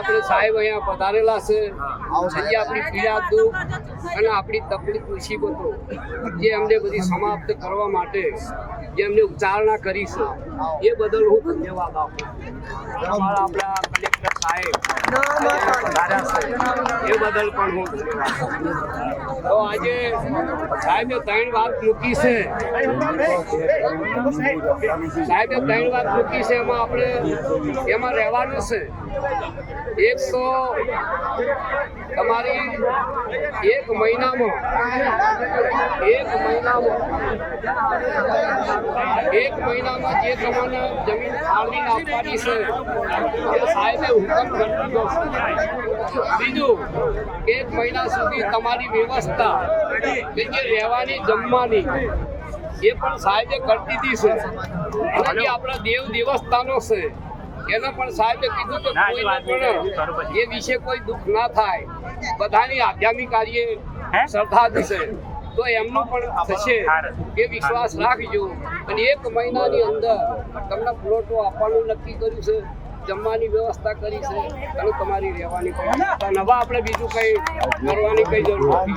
આપણે સાહેબ અહીંયા પધારેલા છે. આજે આપણી પીડા દુઃખ અને આપણી તકલીફ મુસીબતો જે અમને બધી સમાપ્ત કરવા માટે જે અમને ઉચ્ચારણા કરી છે એ બદલ હું ધન્યવાદ આપું. અમારા આપણા કલેક્ટર સાહેબ એ બદલ પણ હું ધન્યવાદ આપું. તો આજે સાહેબે 3 વાત મૂકી છે. સાહેબે 3 વાત મૂકી છે, એમાં આપણે એમાં રહેવાનું છે. એક તો તમારી 1 મહિનામાં 1 મહિનામાં જે તમને જમીન ફાળવીને આપવાની છે એ સાહેબે હુકમ કરી દીધો છે. બીજું કે 1 મહિના સુધી તમારી વ્યવસ્થા કે જે રહેવાની જમવાની એ પણ સાહેબે કરી દીધી છે. અને જે આપણા દેવ દેવસ્થાનો છે એને પણ સાહેબે કીધું કે કોઈને પણ એ વિશે કોઈ દુઃખ ના થાય, બધાની આધ્યાત્મિક કાર્ય શ્રદ્ધા છે તો એમનું પણ થશે એ વિશ્વાસ રાખજો. અને 1 મહિનાની અંદર તમને પ્લોટો આપવાનું નક્કી કર્યું છે, જમવાની વ્યવસ્થા કરી છે અને તમારી રહેવાની પણ. નવા આપણે બીજું કંઈ કરવાની કંઈ જરૂર નથી.